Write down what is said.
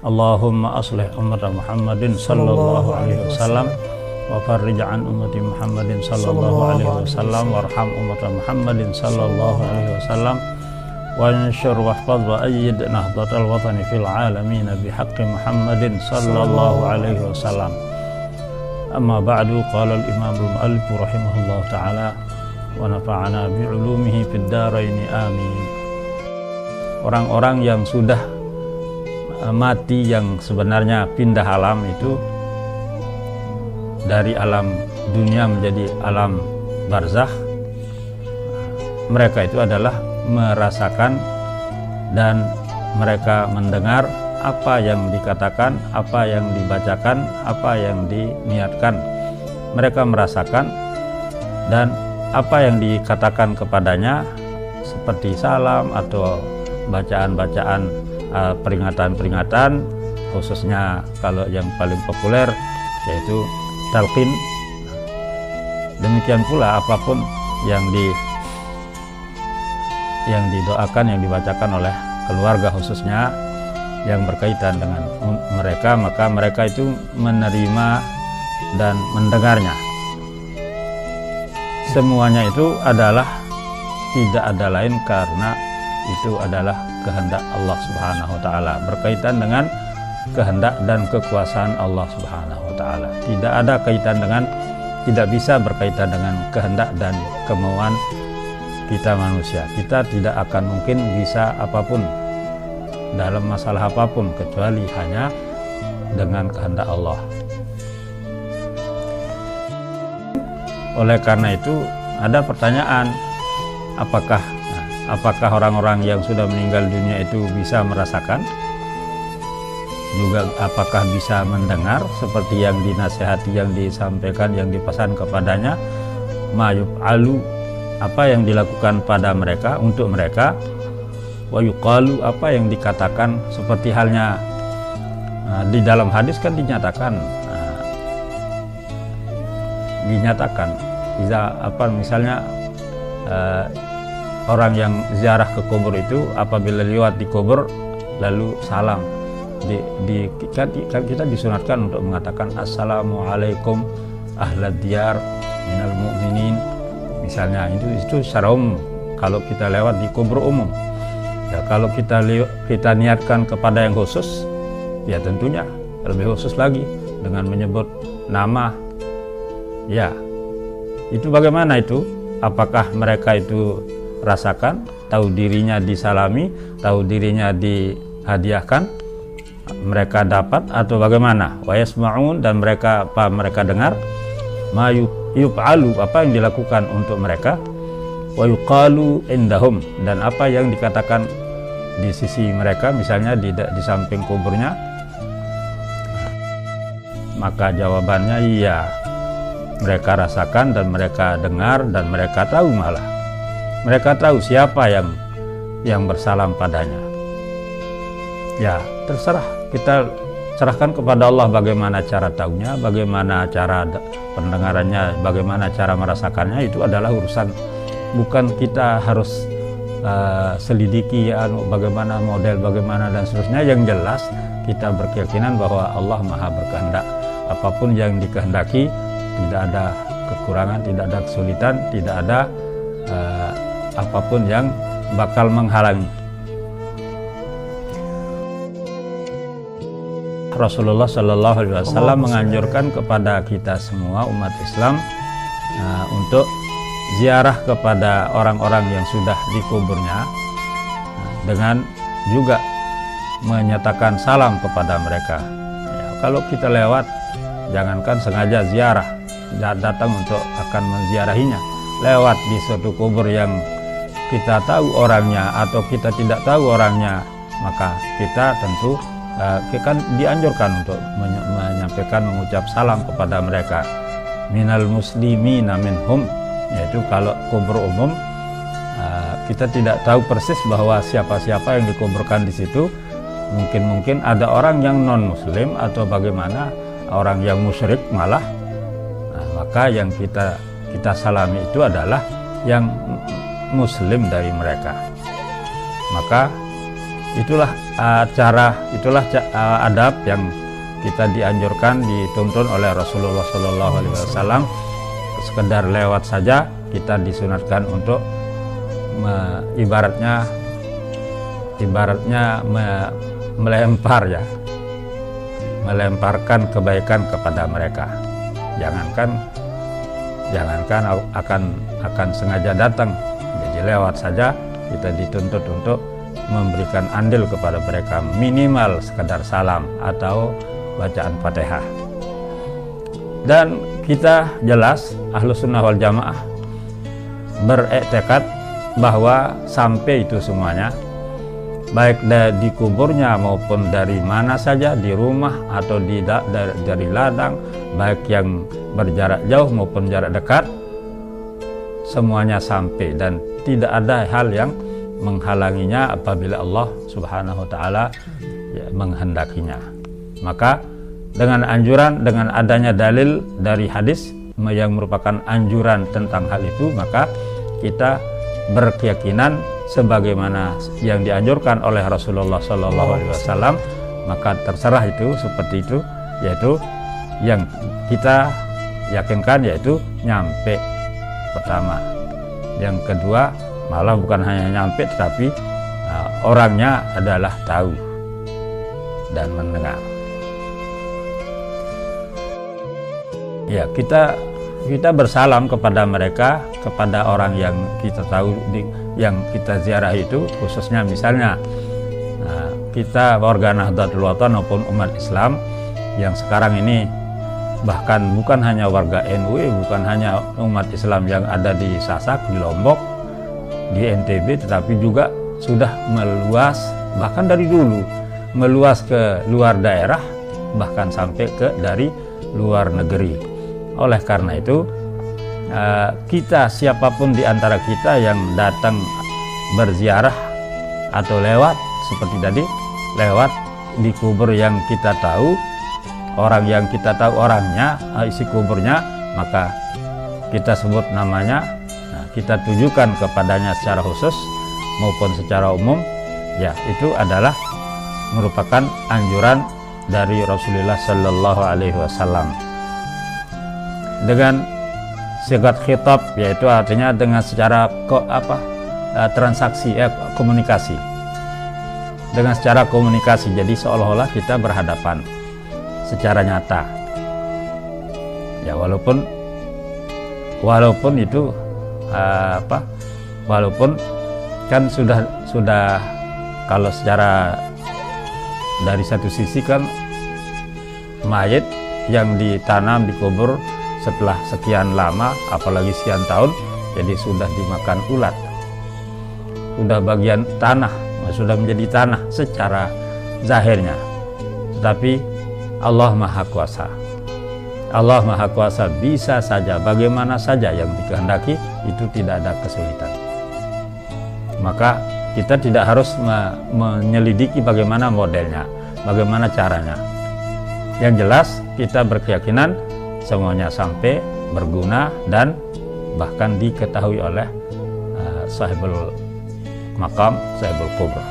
Allahumma aslih ummata Muhammadin sallallahu alaihi wasallam wa farrij an ummati Muhammadin sallallahu alaihi wasallam warham ummata Muhammadin sallallahu alaihi wasallam وانشر واحفظ وأيد نهضة الوطن في العالمين بحق محمد صلى الله عليه وسلم. أما بعد قال الإمام المؤلف رحمه الله تعالى ونفعنا بعلومه في الدارين آمين. Orang-orang yang sudah mati yang sebenarnya pindah alam itu dari alam dunia menjadi alam barzakh, mereka itu adalah merasakan dan mereka mendengar apa yang dikatakan, apa yang dibacakan, apa yang diniatkan. Mereka merasakan dan apa yang dikatakan kepadanya seperti salam atau bacaan-bacaan peringatan-peringatan, khususnya kalau yang paling populer yaitu talqin. Demikian pula apapun yang didoakan, yang dibacakan oleh keluarga khususnya yang berkaitan dengan mereka, maka mereka itu menerima dan mendengarnya. Semuanya itu adalah tidak ada lain karena itu adalah kehendak Allah Subhanahu wa taala, berkaitan dengan kehendak dan kekuasaan Allah Subhanahu wa taala. Tidak bisa berkaitan dengan kehendak dan kemauan kita manusia. Kita tidak akan mungkin bisa apapun dalam masalah apapun kecuali hanya dengan kehendak Allah. Oleh karena itu ada pertanyaan, apakah orang-orang yang sudah meninggal dunia itu bisa merasakan? Juga apakah bisa mendengar seperti yang dinasihati, yang disampaikan, yang dipesan kepadanya? Mayub alu, apa yang dilakukan pada mereka, untuk mereka. Wa yuqalu, apa yang dikatakan, seperti halnya di dalam hadis kan dinyatakan misalnya orang yang ziarah ke kubur itu apabila lewat di kubur lalu salam, kan kita disunatkan untuk mengatakan assalamualaikum ahlad diyar minal mu'minin. Misalnya itu secara umum kalau kita lewat di kubur umum. Ya, kalau kita niatkan kepada yang khusus, ya tentunya lebih khusus lagi dengan menyebut nama. Ya, itu bagaimana itu? Apakah mereka itu rasakan, tahu dirinya disalami, tahu dirinya dihadiahkan, mereka dapat atau bagaimana? Wa yasma'un, dan mereka dengar. Ma yuf'alu, apa yang dilakukan untuk mereka. Wa yuqalu indahum, dan apa yang dikatakan di sisi mereka, misalnya di samping kuburnya. Maka jawabannya iya, mereka rasakan dan mereka dengar dan mereka tahu, malah mereka tahu siapa yang bersalam padanya. Ya, terserah, kita serahkan kepada Allah bagaimana cara tahunya, bagaimana cara pendengarannya, bagaimana cara merasakannya. Itu adalah urusan, bukan kita harus selidiki bagaimana model, bagaimana dan seterusnya. Yang jelas kita berkeyakinan bahwa Allah Maha berkehendak. Apapun yang dikehendaki, tidak ada kekurangan, tidak ada kesulitan, tidak ada apapun yang bakal menghalangi. Rasulullah Shallallahu Alaihi Wasallam menganjurkan kepada kita semua umat Islam untuk ziarah kepada orang-orang yang sudah dikuburnya, dengan juga menyatakan salam kepada mereka. Ya, kalau kita lewat, jangankan sengaja ziarah, datang untuk akan menziarahinya, lewat di suatu kubur yang kita tahu orangnya atau kita tidak tahu orangnya, maka kita tentu kan dianjurkan untuk menyampaikan, mengucap salam kepada mereka. Minal muslimina minhum, yaitu kalau kubur umum kita tidak tahu persis bahwa siapa-siapa yang dikuburkan di situ. Mungkin ada orang yang non muslim atau bagaimana, orang yang musyrik malah. Maka yang kita salami itu adalah yang muslim dari mereka. Maka itulah adab yang kita dianjurkan, dituntun oleh Rasulullah SAW. Sekedar lewat saja kita disunatkan untuk ibaratnya melempar ya, melemparkan kebaikan kepada mereka. Jangankan akan sengaja datang, jadi lewat saja kita dituntut untuk memberikan andil kepada mereka, minimal sekedar salam atau bacaan Fatihah. Dan kita jelas Ahlus Sunnah wal Jamaah beriktikad bahwa sampai itu semuanya, baik di kuburnya maupun dari mana saja, di rumah atau dari ladang, baik yang berjarak jauh maupun jarak dekat, semuanya sampai dan tidak ada hal yang menghalanginya apabila Allah Subhanahu wa Ta'ala menghendakinya. Maka dengan adanya dalil dari hadis yang merupakan anjuran tentang hal itu, maka kita berkeyakinan sebagaimana yang dianjurkan oleh Rasulullah SAW, maka terserah itu seperti itu, yaitu yang kita yakinkan yaitu nyampe pertama. Yang kedua malah bukan hanya nyampe, tetapi orangnya adalah tahu dan mendengar. Ya, kita bersalam kepada mereka, kepada orang yang kita tahu, yang kita ziarah itu, khususnya misalnya kita warga Nahdlatul Ulama maupun umat Islam yang sekarang ini, bahkan bukan hanya warga NU, bukan hanya umat Islam yang ada di Sasak, di Lombok, di NTB, tetapi juga sudah meluas, bahkan dari dulu meluas ke luar daerah, bahkan sampai ke dari luar negeri. Oleh karena itu, kita, siapapun di antara kita yang datang berziarah atau lewat seperti tadi, lewat di kubur yang kita tahu, orang yang kita tahu orangnya, isi kuburnya, maka kita sebut namanya, kita tujukan kepadanya secara khusus maupun secara umum, ya itu adalah merupakan anjuran dari Rasulullah Sallallahu Alaihi Wasallam. Dengan sigat khitab, yaitu artinya dengan secara transaksi, komunikasi, dengan secara komunikasi, jadi seolah-olah kita berhadapan secara nyata. Ya, walaupun itu walaupun kan sudah kalau secara dari satu sisi kan mayit yang ditanam, dikubur setelah sekian lama, apalagi sekian tahun, jadi sudah dimakan ulat, sudah bagian tanah, sudah menjadi tanah secara zahirnya. Tetapi Allah Maha Kuasa, Allah Maha Kuasa bisa saja, bagaimana saja yang dikehendaki, itu tidak ada kesulitan. Maka kita tidak harus menyelidiki bagaimana modelnya, bagaimana caranya. Yang jelas kita berkeyakinan semuanya sampai, berguna, dan bahkan diketahui oleh sahibul maqam, sahibul kubur.